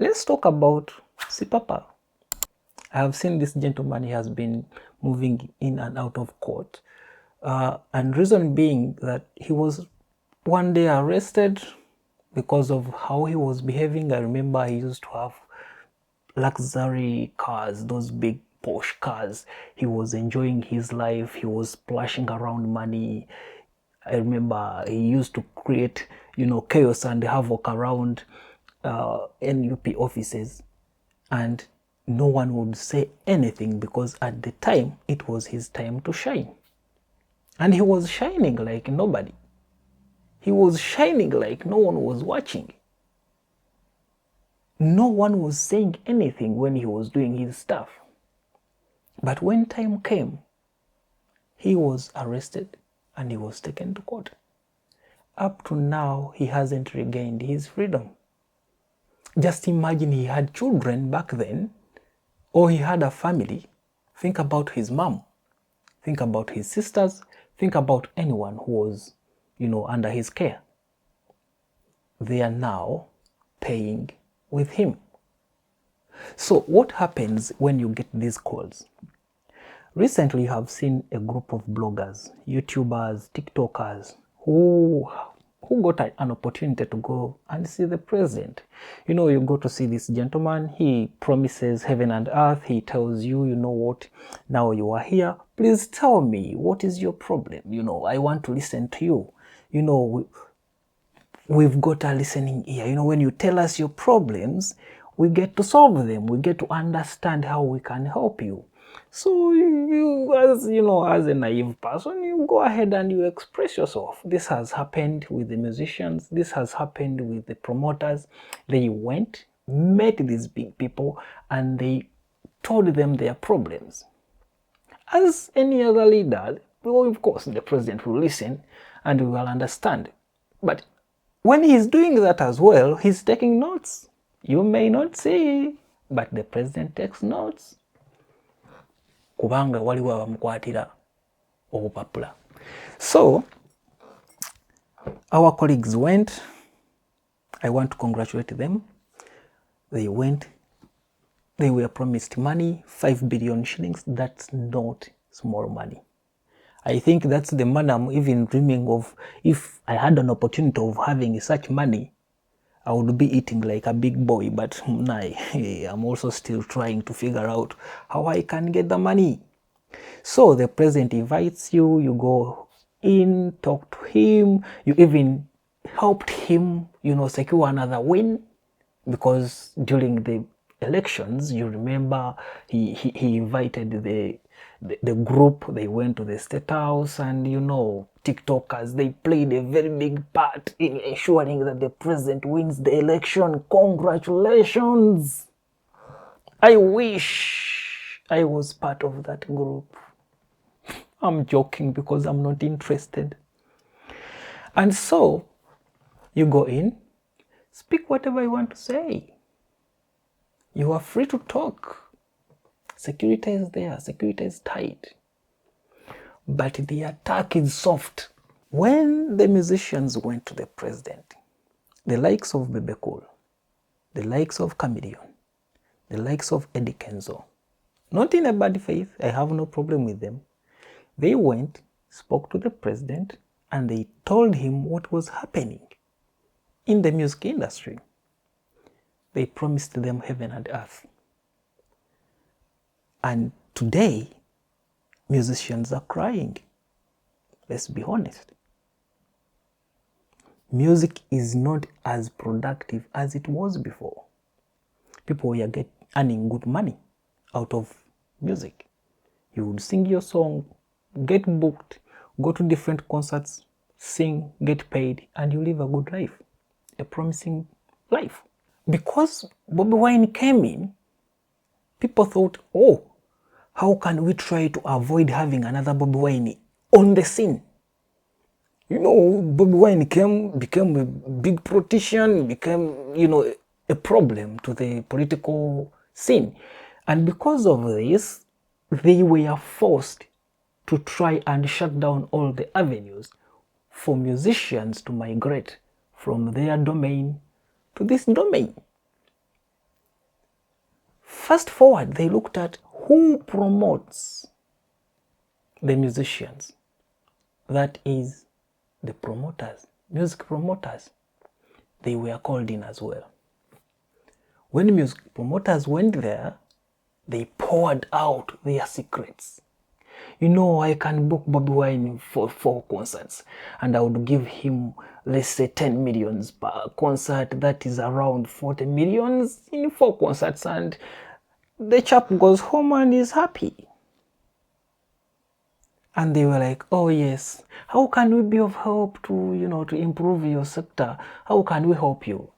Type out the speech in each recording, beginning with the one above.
Let's talk about Sipapa. I have seen this gentleman, he has been moving in and out of court. And reason being that he was one day arrested because of how he was behaving. I remember he used to have luxury cars, those big Porsche cars. He was enjoying his life. He was splashing around money. I remember he used to create, chaos and havoc around NUP offices, and no one would say anything because at the time it was his time to shine. And he was shining like nobody. He was shining like no one was watching. No one was saying anything when he was doing his stuff. But when time came, he was arrested and he was taken to court. Up to now, he hasn't regained his freedom. Just imagine he had children back then, or he had a family. Think about his mom. Think about his sisters. Think about anyone who was, under his care. They are now paying with him. So what happens when you get these calls? Recently, you have seen a group of bloggers, YouTubers, TikTokers who got an opportunity to go and see the president. You go to see this gentleman, he promises heaven and earth, he tells you, you know what, now you are here, please tell me, what is your problem? I want to listen to you. We've got a listening ear. When you tell us your problems, we get to solve them. We get to understand how we can help you. So you as a naive person, you go ahead and you express yourself. This has happened with the musicians. This has happened with the promoters. They went, met these big people, and they told them their problems. As any other leader, well, of course, the president will listen and will understand. But when he's doing that as well, he's taking notes. You may not see, but the president takes notes. Kubanga waliwo abamukwatira obupapula. So, our colleagues went. I want to congratulate them. They went. They were promised money, 5 billion shillings. That's not small money. I think that's the money I'm even dreaming of. If I had an opportunity of having such money, I would be eating like a big boy, but I'm also still trying to figure out how I can get the money. So the president invites you, you go in, talk to him, you even helped him, secure another win, because during the elections, you remember he invited the group, they went to the State House, and TikTokers, they played a very big part in ensuring that the president wins the election. Congratulations! I wish I was part of that group. I'm joking because I'm not interested. And so, you go in, speak whatever you want to say. You are free to talk. Security is there, security is tight. But the attack is soft. When the musicians went to the president, the likes of Bebe Cool, the likes of Chameleon, the likes of Eddie Kenzo, not in a bad faith, I have no problem with them. They went, spoke to the president, and they told him what was happening in the music industry. They promised them heaven and earth. And today, musicians are crying. Let's be honest. Music is not as productive as it was before. People were earning good money out of music. You would sing your song, get booked, go to different concerts, sing, get paid, and you live a good life, a promising life. Because Bobi Wine came in, people thought, oh, how can we try to avoid having another Bobi Wine on the scene? Bobi Wine became a big politician, became, a problem to the political scene. And because of this, they were forced to try and shut down all the avenues for musicians to migrate from their domain to this domain. fast forward, they looked at who promotes the musicians. That is the promoters, music promoters. They were called in as well. When music promoters went there, they poured out their secrets. You know, I can book Bobi Wine for 4 concerts and I would give him, let's say, 10 millions per concert. That is around 40 millions in 4 concerts, and the chap goes home and is happy. And they were like, oh yes, how can we be of help to, to improve your sector? How can we help you?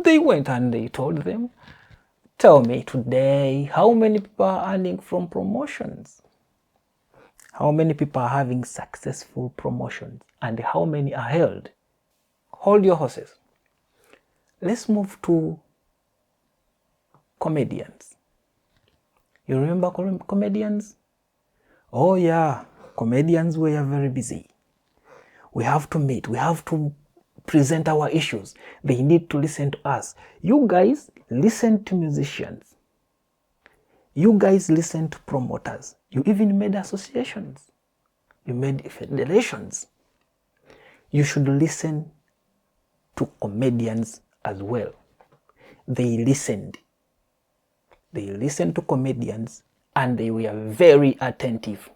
They went and they told them, tell me today, how many people are earning from promotions? How many people are having successful promotions? And how many are held? Hold your horses. Let's move to comedians. You remember comedians? Oh yeah, comedians were very busy. We have to meet. We have to present our issues. They need to listen to us. You guys listen to musicians. You guys listen to promoters. You even made associations. You made federations. You should listen to comedians as well. They listened. They listened to comedians and they were very attentive.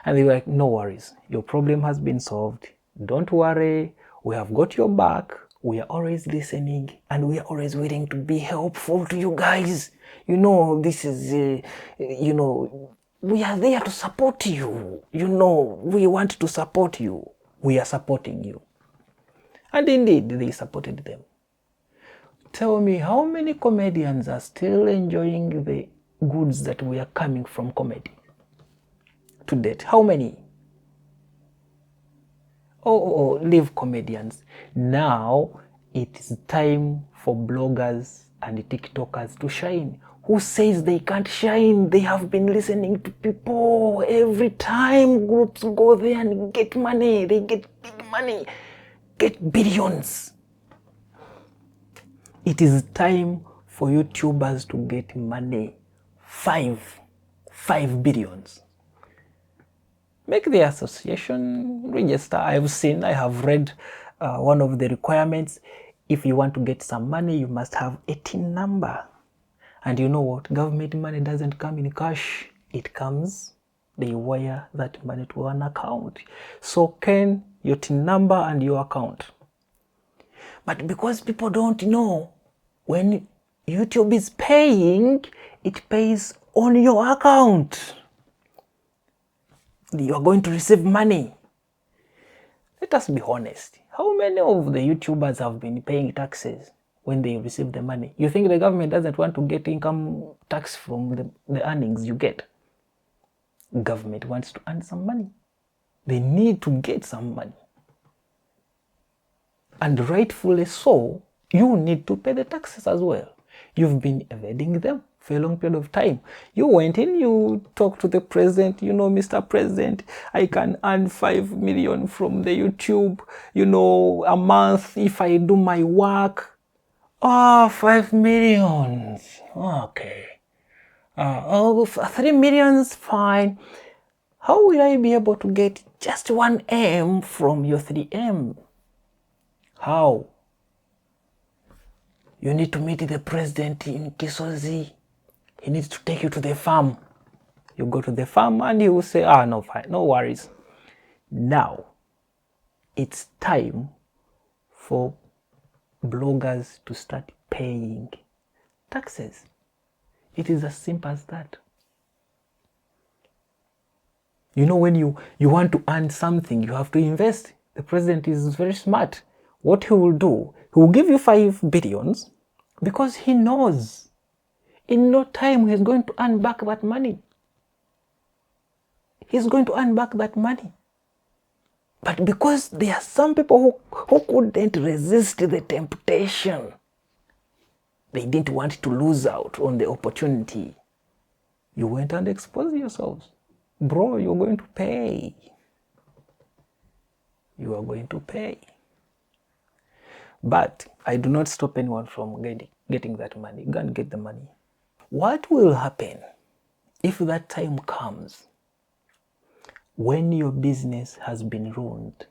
And they were like, no worries, your problem has been solved. Don't worry, we have got your back. We are always listening and we are always willing to be helpful to you guys. You know, this is, we are there to support you. You know, we want to support you. We are supporting you. And indeed, they supported them. Tell me, how many comedians are still enjoying the goods that were coming from comedy to date? How many? Oh, leave comedians. Now it is time for bloggers and TikTokers to shine. Who says they can't shine? They have been listening to people. Every time groups go there and get money, they get big money, get billions. It is time for YouTubers to get money. 5 billions. Make the association, register. I have read one of the requirements. If you want to get some money, you must have a TIN number. And you know what? Government money doesn't come in cash. It comes, they wire that money to an account. So can your TIN number and your account. But because people don't know, when YouTube is paying, it pays on your account. You are going to receive money. Let us be honest. How many of the YouTubers have been paying taxes when they receive the money? You think the government doesn't want to get income tax from the earnings you get? Government wants to earn some money. They need to get some money. And rightfully so, you need to pay the taxes as well. You've been evading them for a long period of time. You went in, you talked to the president, Mr. President, I can earn 5 million from the YouTube, a month if I do my work. 5 million. Okay. 3 million is fine. How will I be able to get just 1 M from your 3 M? How? You need to meet the president in Kisozi. He needs to take you to the farm. You go to the farm and he will say, no, fine, no worries. Now, it's time for bloggers to start paying taxes. It is as simple as that. When you want to earn something, you have to invest. The president is very smart. What he will do, he will give you 5 billions because he knows in no time he's going to earn back that money. He's going to earn back that money. But because there are some people who couldn't resist the temptation, they didn't want to lose out on the opportunity, you went and exposed yourselves. Bro, you're going to pay. You are going to pay. But I do not stop anyone from getting that money. Go and get the money. What will happen if that time comes when your business has been ruined?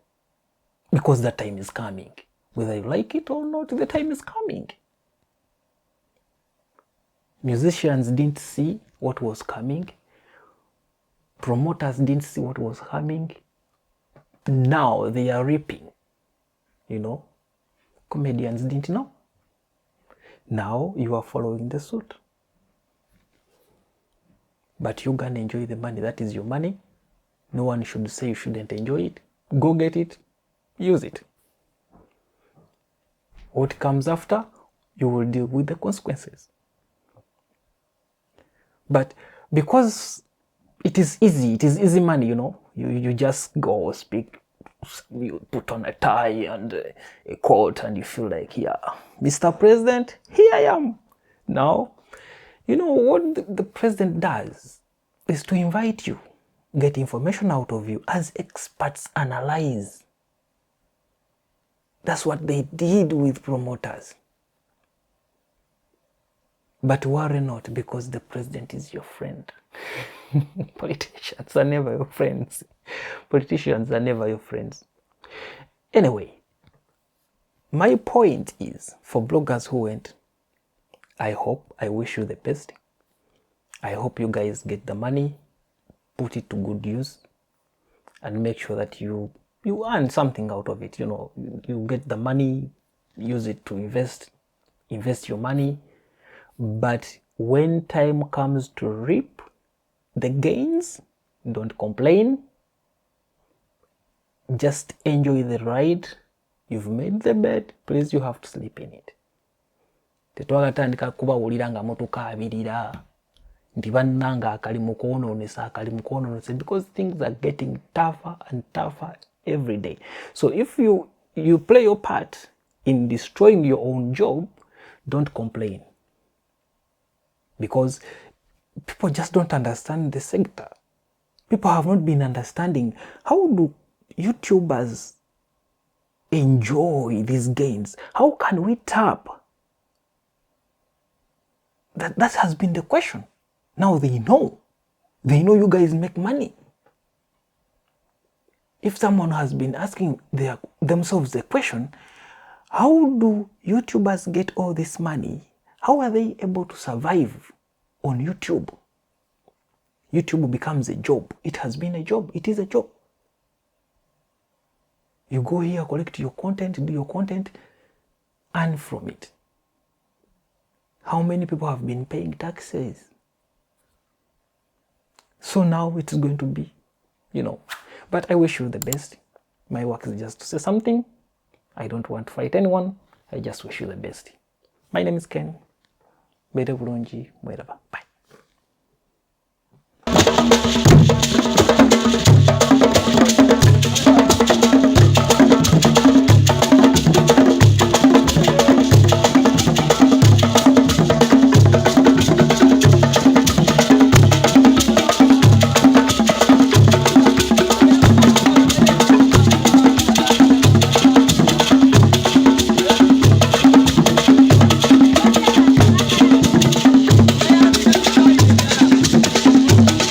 Because that time is coming. Whether you like it or not, the time is coming. Musicians didn't see what was coming. Promoters didn't see what was coming. Now they are reaping. Comedians didn't know. Now you are following the suit. But you can enjoy the money. That is your money. No one should say you shouldn't enjoy it. Go get it. Use it. What comes after, you will deal with the consequences. But because it is easy money, you just go speak, you put on a tie and a coat and you feel like, yeah, Mr. President, here I am. Now, what the president does is to invite you, get information out of you as experts analyze. That's what they did with promoters. But worry not, because the president is your friend. Politicians are never your friends. Politicians are never your friends. Anyway, my point is, for bloggers who went, I wish you the best. I hope you guys get the money, put it to good use, and make sure that you earn something out of it. You get the money, use it to invest your money. But when time comes to reap the gains, don't complain. Just enjoy the ride. You've made the bed, please, you have to sleep in it. Tetwagatandika kubawulira nga motoka abirira nti bannanga akali mu kwonoonesa, because things are getting tougher and tougher every day. So if you play your part in destroying your own job, don't complain. Because people just don't understand the sector. People have not been understanding, how do YouTubers enjoy these gains? How can we tap? That has been the question. Now they know you guys make money. If someone has been asking themselves the question, how do YouTubers get all this money? How are they able to survive on YouTube? YouTube becomes a job. It has been a job. It is a job. You go here, collect your content, do your content, earn from it. How many people have been paying taxes? So now it's going to be, But I wish you the best. My work is just to say something. I don't want to fight anyone. I just wish you the best. My name is Ken. Bye.